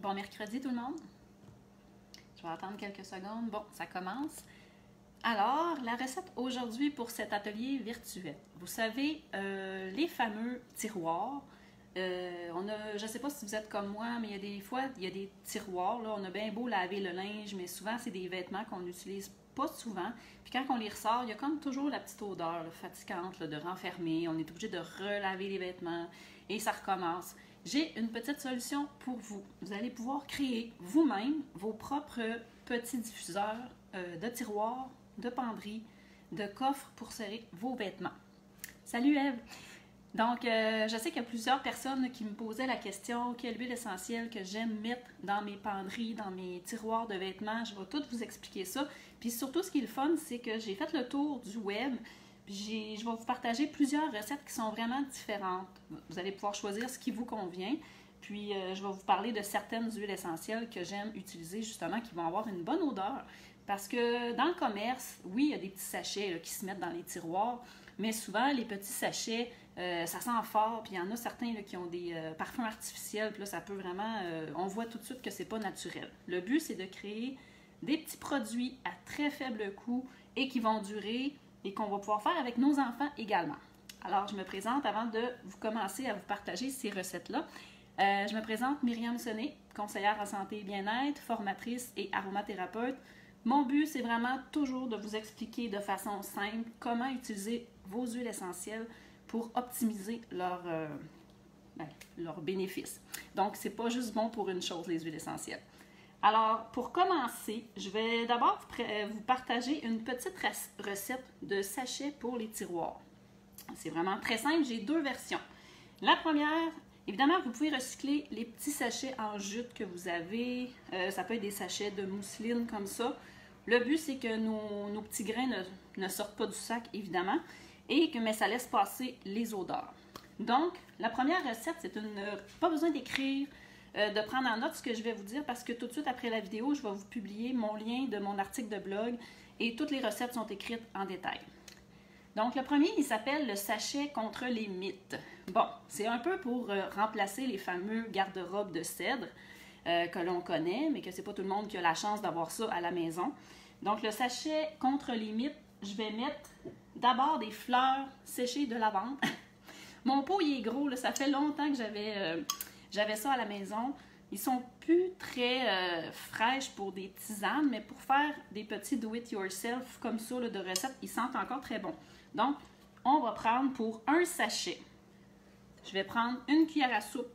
Bon mercredi tout le monde. Je vais attendre quelques secondes. Bon, ça commence. Alors, la recette aujourd'hui pour cet atelier virtuel. Vous savez, les fameux tiroirs. Je ne sais pas si vous êtes comme moi, mais il y a des fois, il y a des tiroirs. Là, on a bien beau laver le linge, mais souvent, c'est des vêtements qu'on n'utilise pas souvent. Puis quand on les ressort, il y a comme toujours la petite odeur là, fatigante là, de renfermer. On est obligé de relaver les vêtements et ça recommence. J'ai une petite solution pour vous. Vous allez pouvoir créer vous-même vos propres petits diffuseurs de tiroirs, de penderies, de coffres pour serrer vos vêtements. Salut Ève! Donc, je sais qu'il y a plusieurs personnes qui me posaient la question quelle huile essentielle que j'aime mettre dans mes penderies, dans mes tiroirs de vêtements. Je vais tout vous expliquer ça. Puis surtout, ce qui est le fun, c'est que j'ai fait le tour du web. Puis je vais vous partager plusieurs recettes qui sont vraiment différentes. Vous allez pouvoir choisir ce qui vous convient. Puis, je vais vous parler de certaines huiles essentielles que j'aime utiliser justement, qui vont avoir une bonne odeur. Parce que dans le commerce, oui, il y a des petits sachets là, qui se mettent dans les tiroirs. Mais souvent, les petits sachets, ça sent fort. Puis il y en a certains là, qui ont des parfums artificiels. Puis là, ça peut vraiment... on voit tout de suite que c'est pas naturel. Le but, c'est de créer des petits produits à très faible coût et qui vont durer et qu'on va pouvoir faire avec nos enfants également. Alors, je me présente avant de vous commencer à vous partager ces recettes-là. Je me présente Myriam Sonnet, conseillère en santé et bien-être, formatrice et aromathérapeute. Mon but, c'est vraiment toujours de vous expliquer de façon simple comment utiliser vos huiles essentielles pour optimiser leurs bénéfices. Donc, c'est pas juste bon pour une chose, les huiles essentielles. Alors, pour commencer, je vais d'abord vous partager une petite recette de sachets pour les tiroirs. C'est vraiment très simple, j'ai deux versions. La première, évidemment, vous pouvez recycler les petits sachets en jute que vous avez. Ça peut être des sachets de mousseline comme ça. Le but, c'est que nos petits grains ne sortent pas du sac, évidemment, mais ça laisse passer les odeurs. Donc, la première recette, c'est pas besoin d'écrire, de prendre en note ce que je vais vous dire parce que tout de suite après la vidéo, je vais vous publier mon lien de mon article de blog et toutes les recettes sont écrites en détail. Donc, le premier, il s'appelle le sachet contre les mites. Bon, c'est un peu pour remplacer les fameux garde-robes de cèdre que l'on connaît, mais que c'est pas tout le monde qui a la chance d'avoir ça à la maison. Donc, le sachet contre les mites, je vais mettre d'abord des fleurs séchées de lavande. Mon pot, il est gros, là, ça fait longtemps que j'avais ça à la maison. Ils sont plus très fraîches pour des tisanes, mais pour faire des petits do-it-yourself comme ça là, de recettes, ils sentent encore très bon. Donc, on va prendre pour un sachet, je vais prendre une cuillère à soupe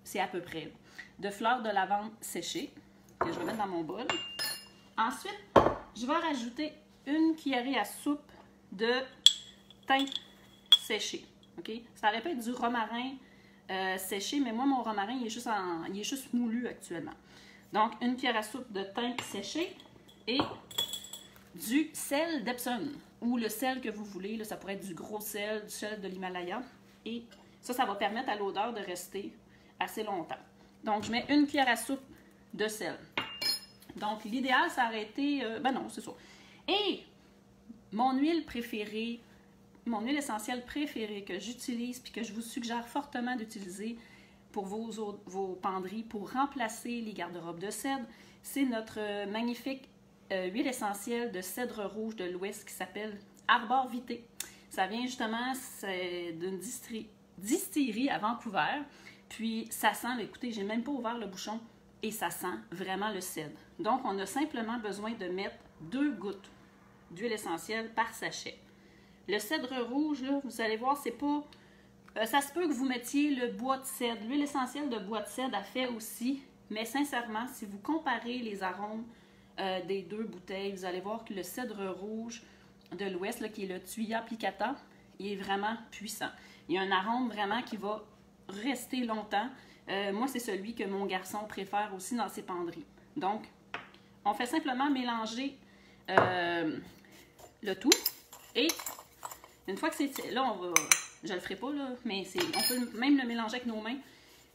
c'est à peu près, de fleurs de lavande séchées, que je vais mettre dans mon bol. Ensuite, je vais rajouter une cuillerée à soupe de thym séché. Okay? Ça aurait pu être du romarin séché, mais moi, mon romarin, il est juste moulu actuellement. Donc, une cuillère à soupe de thym séché et du sel d'Epsom, ou le sel que vous voulez. Là, ça pourrait être du gros sel, du sel de l'Himalaya. Et ça va permettre à l'odeur de rester assez longtemps. Donc, je mets une cuillère à soupe de sel. Donc, l'idéal, ça aurait été... non, c'est ça. Et mon huile préférée, mon huile essentielle préférée que j'utilise puis que je vous suggère fortement d'utiliser pour vos penderies pour remplacer les garde-robes de cèdre, c'est notre magnifique huile essentielle de cèdre rouge de l'Ouest qui s'appelle Arbor Vitae. Ça vient justement d'une distillerie à Vancouver. Puis ça sent, écoutez, j'ai même pas ouvert le bouchon et ça sent vraiment le cèdre. Donc, on a simplement besoin de mettre 2 gouttes d'huile essentielle par sachet. Le cèdre rouge, là, vous allez voir, c'est pas... ça se peut que vous mettiez le bois de cèdre. L'huile essentielle de bois de cèdre a fait aussi, mais sincèrement, si vous comparez les arômes des deux bouteilles, vous allez voir que le cèdre rouge de l'Ouest, là, qui est le Thuya plicata, il est vraiment puissant. Il y a un arôme vraiment qui va rester longtemps. Moi, c'est celui que mon garçon préfère aussi dans ses penderies. Donc, on fait simplement mélanger le tout. Et une fois que c'est... Là, je le ferai pas, là, mais on peut même le mélanger avec nos mains.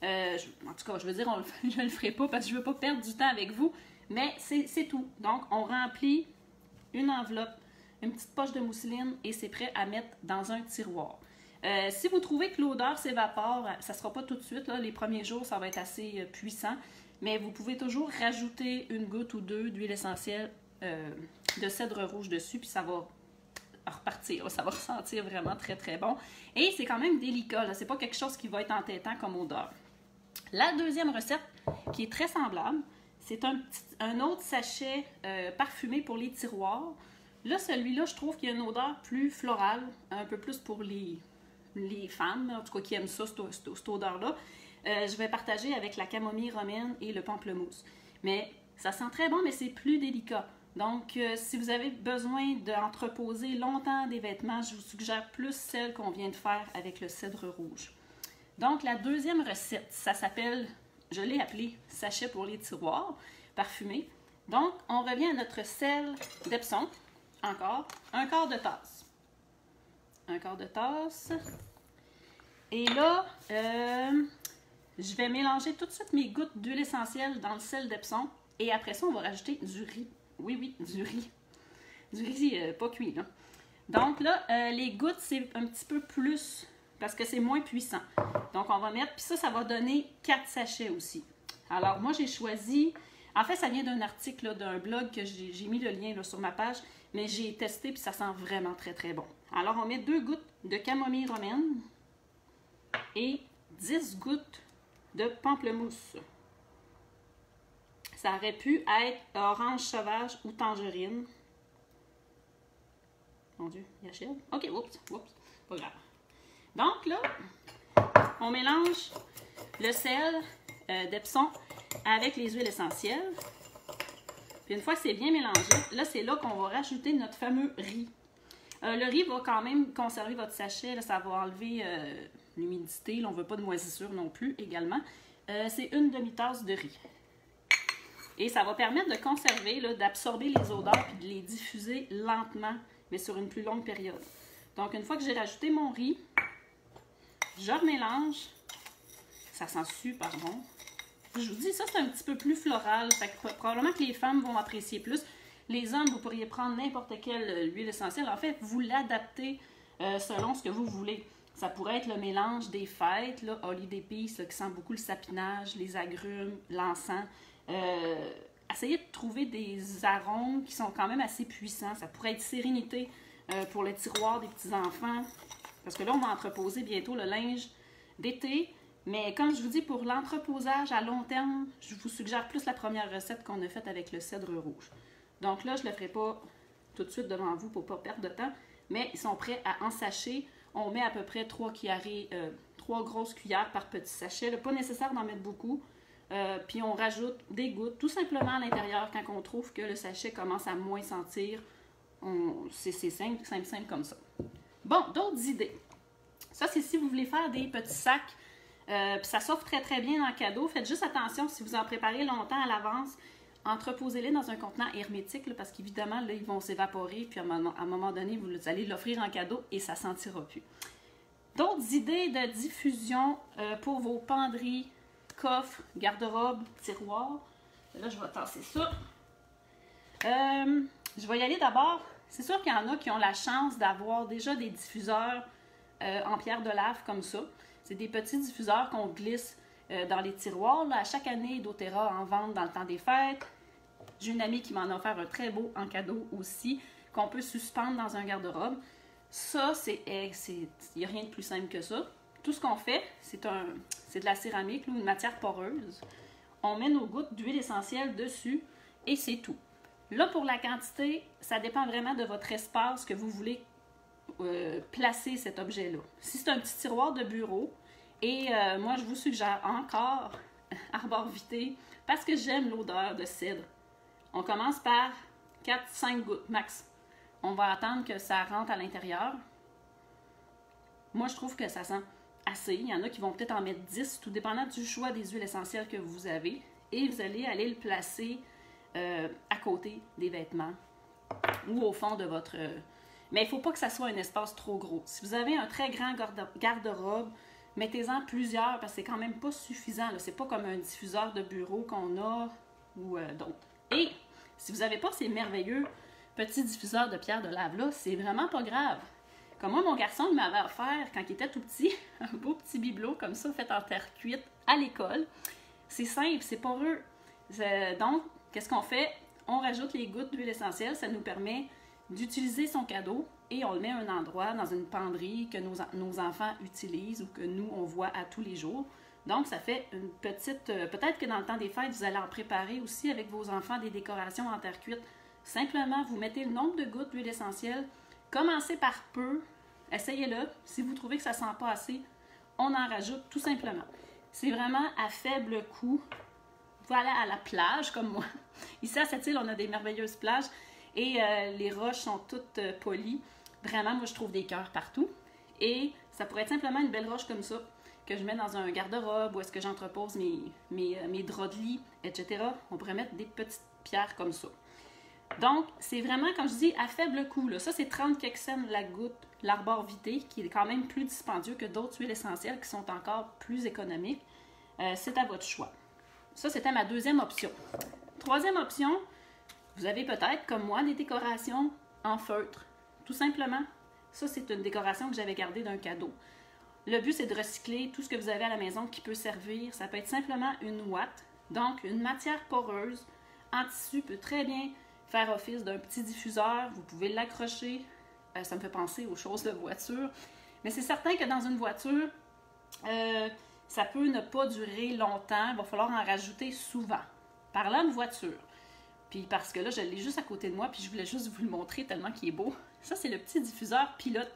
En tout cas, je veux dire, je le ferai pas parce que je veux pas perdre du temps avec vous. Mais c'est tout. Donc, on remplit une enveloppe, une petite poche de mousseline et c'est prêt à mettre dans un tiroir. Si vous trouvez que l'odeur s'évapore, ça ne sera pas tout de suite. Là, les premiers jours, ça va être assez puissant. Mais vous pouvez toujours rajouter une goutte ou deux d'huile essentielle de cèdre rouge dessus, puis ça va repartir. Ça va ressentir vraiment très, très bon. Et c'est quand même délicat. Ce n'est pas quelque chose qui va être entêtant comme odeur. La deuxième recette, qui est très semblable, c'est un autre sachet parfumé pour les tiroirs. Là, celui-là, je trouve qu'il y a une odeur plus florale, un peu plus pour les femmes, en tout cas qui aiment ça, cette odeur-là. Je vais partager avec la camomille romaine et le pamplemousse. Mais ça sent très bon, mais c'est plus délicat. Donc, si vous avez besoin d'entreposer longtemps des vêtements, je vous suggère plus celle qu'on vient de faire avec le cèdre rouge. Donc, la deuxième recette, ça s'appelle, je l'ai appelé sachet pour les tiroirs parfumé. Donc, on revient à notre sel d'Epsom. Encore, un quart de tasse. Un quart de tasse. Et là, je vais mélanger tout de suite mes gouttes d'huile essentielle dans le sel d'Epsom. Et après ça, on va rajouter du riz. Oui, oui, du riz. Du riz pas cuit, là. Donc là, les gouttes, c'est un petit peu plus, parce que c'est moins puissant. Donc, on va mettre, puis ça va donner 4 sachets aussi. Alors, moi, j'ai choisi, en fait, ça vient d'un article, d'un blog que j'ai mis le lien là, sur ma page, mais j'ai testé, puis ça sent vraiment très, très bon. Alors, on met 2 gouttes de camomille romaine et 10 gouttes de pamplemousse. Ça aurait pu être orange sauvage ou tangerine. Mon Dieu, il achève. OK, oups, pas grave. Donc là, on mélange le sel d'Epsom avec les huiles essentielles. Puis une fois que c'est bien mélangé, là, c'est là qu'on va rajouter notre fameux riz. Le riz va quand même conserver votre sachet. Là, ça va enlever l'humidité. On ne veut pas de moisissure non plus également. C'est une demi-tasse de riz. Et ça va permettre de conserver, d'absorber les odeurs et de les diffuser lentement, mais sur une plus longue période. Donc, une fois que j'ai rajouté mon riz, je remélange. Ça sent super bon. Je vous dis, ça, c'est un petit peu plus floral. Fait que probablement que les femmes vont apprécier plus. Les hommes, vous pourriez prendre n'importe quelle huile essentielle. En fait, vous l'adaptez selon ce que vous voulez. Ça pourrait être le mélange des fêtes, là, holiday peace, qui sent beaucoup le sapinage, les agrumes, l'encens. Essayez de trouver des arômes qui sont quand même assez puissants. Ça pourrait être sérénité pour le tiroir des petits-enfants. Parce que là, on va entreposer bientôt le linge d'été. Mais comme je vous dis, pour l'entreposage à long terme, je vous suggère plus la première recette qu'on a faite avec le cèdre rouge. Donc là, je ne le ferai pas tout de suite devant vous pour ne pas perdre de temps. Mais ils sont prêts à ensacher. On met à peu près 3 grosses cuillères par petit sachet. Pas nécessaire d'en mettre beaucoup. Puis on rajoute des gouttes tout simplement à l'intérieur quand on trouve que le sachet commence à moins sentir. C'est simple comme ça. Bon, d'autres idées. Ça, c'est si vous voulez faire des petits sacs. Puis ça s'offre très très bien dans le cadeau. Faites juste attention si vous en préparez longtemps à l'avance. Entreposez-les dans un contenant hermétique là, parce qu'évidemment, là, ils vont s'évaporer. Puis à un moment donné, vous allez l'offrir en cadeau et ça ne sentira plus. D'autres idées de diffusion pour vos penderies, coffre, garde-robe, tiroir. Là, je vais tasser ça. Je vais y aller d'abord. C'est sûr qu'il y en a qui ont la chance d'avoir déjà des diffuseurs en pierre de lave comme ça. C'est des petits diffuseurs qu'on glisse dans les tiroirs. Là, à chaque année, doTERRA en vente dans le temps des fêtes. J'ai une amie qui m'en a offert un très beau en cadeau aussi, qu'on peut suspendre dans un garde-robe. Ça, il n'y a rien de plus simple que ça. Tout ce qu'on fait, c'est de la céramique, une matière poreuse. On met nos gouttes d'huile essentielle dessus et c'est tout. Là, pour la quantité, ça dépend vraiment de votre espace que vous voulez placer cet objet-là. Si c'est un petit tiroir de bureau, et moi, je vous suggère encore Arbor Vitae parce que j'aime l'odeur de cèdre. On commence par 4-5 gouttes max. On va attendre que ça rentre à l'intérieur. Moi, je trouve que ça sent assez. Il y en a qui vont peut-être en mettre 10, tout dépendant du choix des huiles essentielles que vous avez. Et vous allez aller le placer à côté des vêtements ou au fond de votre... Mais il ne faut pas que ça soit un espace trop gros. Si vous avez un très grand garde-robe, mettez-en plusieurs parce que c'est quand même pas suffisant. Ce n'est pas comme un diffuseur de bureau qu'on a ou d'autres. Et si vous n'avez pas ces merveilleux petits diffuseurs de pierre de lave-là, c'est vraiment pas grave. Comme moi, mon garçon il m'avait offert, quand il était tout petit, un beau petit bibelot comme ça, fait en terre cuite à l'école. C'est simple, c'est poreux. Donc, qu'est-ce qu'on fait? On rajoute les gouttes d'huile essentielle, ça nous permet d'utiliser son cadeau et on le met à un endroit, dans une penderie que nos enfants utilisent ou que nous, on voit à tous les jours. Donc, ça fait une petite... peut-être que dans le temps des fêtes, vous allez en préparer aussi avec vos enfants des décorations en terre cuite. Simplement, vous mettez le nombre de gouttes d'huile essentielle. Commencez par peu. Essayez-le. Si vous trouvez que ça ne sent pas assez, on en rajoute tout simplement. C'est vraiment à faible coût. Vous pouvez aller à la plage comme moi. Ici, à cette île, on a des merveilleuses plages et les roches sont toutes polies. Vraiment, moi, je trouve des cœurs partout. Et ça pourrait être simplement une belle roche comme ça que je mets dans un garde-robe ou est-ce que j'entrepose mes draps de lit, etc. On pourrait mettre des petites pierres comme ça. Donc, c'est vraiment, comme je dis, à faible coût. Là. Ça, c'est 30 quelques cents la goutte, l'arbor vitae, qui est quand même plus dispendieux que d'autres huiles essentielles qui sont encore plus économiques. C'est à votre choix. Ça, c'était ma deuxième option. Troisième option, vous avez peut-être, comme moi, des décorations en feutre. Tout simplement. Ça, c'est une décoration que j'avais gardée d'un cadeau. Le but, c'est de recycler tout ce que vous avez à la maison qui peut servir. Ça peut être simplement une ouate. Donc, une matière poreuse en tissu peut très bien faire office d'un petit diffuseur. Vous pouvez l'accrocher. Ça me fait penser aux choses de voiture. Mais c'est certain que dans une voiture, ça peut ne pas durer longtemps. Il va falloir en rajouter souvent. Parlant de voiture, puis parce que là, je l'ai juste à côté de moi, puis je voulais juste vous le montrer tellement qu'il est beau. Ça, c'est le petit diffuseur pilote.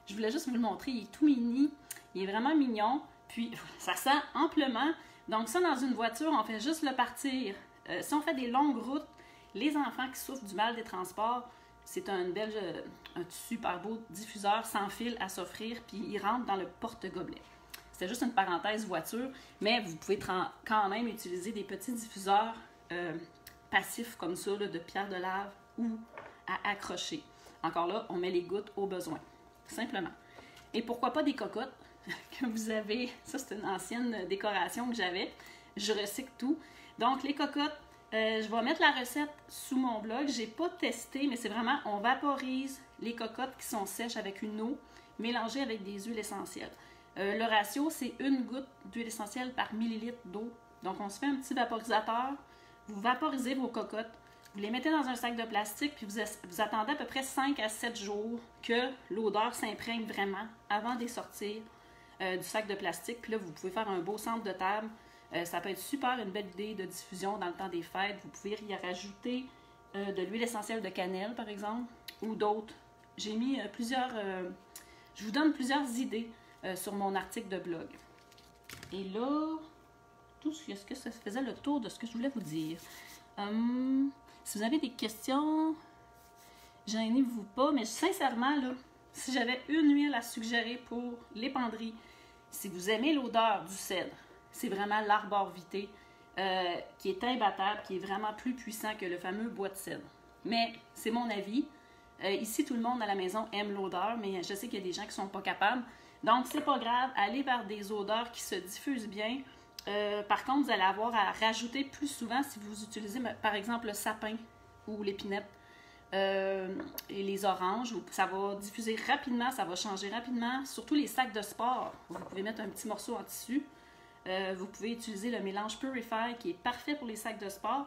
Je voulais juste vous le montrer. Il est tout mini. Il est vraiment mignon. Puis, ça sent amplement. Donc, ça, dans une voiture, on fait juste le partir. Si on fait des longues routes, les enfants qui souffrent du mal des transports, c'est un super beau diffuseur sans fil à s'offrir, puis il rentre dans le porte-gobelet. C'était juste une parenthèse voiture, mais vous pouvez quand même utiliser des petits diffuseurs passifs comme ça, là, de pierre de lave ou à accrocher. Encore là, on met les gouttes au besoin, simplement. Et pourquoi pas des cocottes que vous avez. Ça, c'est une ancienne décoration que j'avais. Je recycle tout. Donc, les cocottes, je vais mettre la recette sous mon blog. Je n'ai pas testé, mais c'est vraiment, on vaporise les cocottes qui sont sèches avec une eau mélangée avec des huiles essentielles. Le ratio, c'est 1 goutte d'huile essentielle par millilitre d'eau. Donc, on se fait un petit vaporisateur. Vous vaporisez vos cocottes. Vous les mettez dans un sac de plastique, puis vous attendez à peu près 5 à 7 jours que l'odeur s'imprègne vraiment avant de les sortir du sac de plastique. Puis là, vous pouvez faire un beau centre de table. Ça peut être super, une belle idée de diffusion dans le temps des fêtes. Vous pouvez y rajouter de l'huile essentielle de cannelle, par exemple, ou d'autres. J'ai mis plusieurs... je vous donne plusieurs idées sur mon article de blog. Et là, est-ce que ça faisait le tour de ce que je voulais vous dire? Si vous avez des questions, gênez-vous pas, mais sincèrement, là, si j'avais une huile à suggérer pour les penderies, si vous aimez l'odeur du cèdre, c'est vraiment l'arbor vitae qui est imbattable, qui est vraiment plus puissant que le fameux bois de cèdre. Mais c'est mon avis. Ici, tout le monde à la maison aime l'odeur, mais je sais qu'il y a des gens qui ne sont pas capables. Donc, c'est pas grave, allez vers des odeurs qui se diffusent bien. Par contre, vous allez avoir à rajouter plus souvent si vous utilisez, par exemple, le sapin ou l'épinette et les oranges. Ça va diffuser rapidement, ça va changer rapidement. Surtout les sacs de sport. Vous pouvez mettre un petit morceau en tissu. Vous pouvez utiliser le mélange Purify qui est parfait pour les sacs de sport.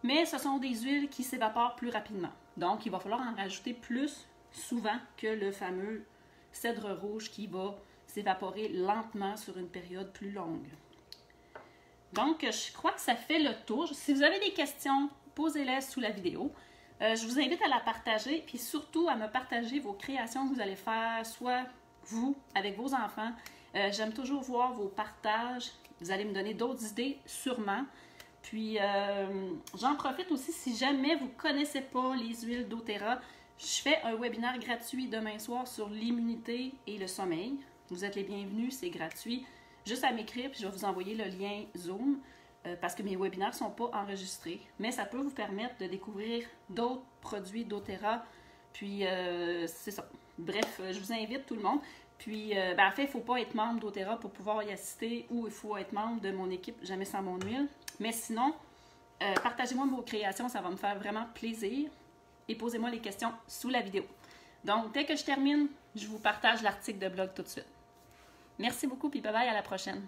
Mais ce sont des huiles qui s'évaporent plus rapidement. Donc, il va falloir en rajouter plus souvent que le fameux cèdre rouge qui va s'évaporer lentement sur une période plus longue. Donc, je crois que ça fait le tour. Si vous avez des questions, posez-les sous la vidéo. Je vous invite à la partager, puis surtout à me partager vos créations que vous allez faire, soit vous, avec vos enfants. J'aime toujours voir vos partages. Vous allez me donner d'autres idées, sûrement. Puis, j'en profite aussi, si jamais vous ne connaissez pas les huiles doTERRA, je fais un webinaire gratuit demain soir sur l'immunité et le sommeil. Vous êtes les bienvenus, c'est gratuit. Juste à m'écrire, puis je vais vous envoyer le lien Zoom parce que mes webinaires ne sont pas enregistrés. Mais ça peut vous permettre de découvrir d'autres produits doTERRA. Puis, c'est ça. Bref, je vous invite tout le monde. Puis, en fait, il ne faut pas être membre doTERRA pour pouvoir y assister ou il faut être membre de mon équipe Jamais sans mon huile. Mais sinon, partagez-moi vos créations, ça va me faire vraiment plaisir. Et posez-moi les questions sous la vidéo. Donc, dès que je termine Je vous partage l'article de blog tout de suite. Merci beaucoup, puis bye bye, à la prochaine.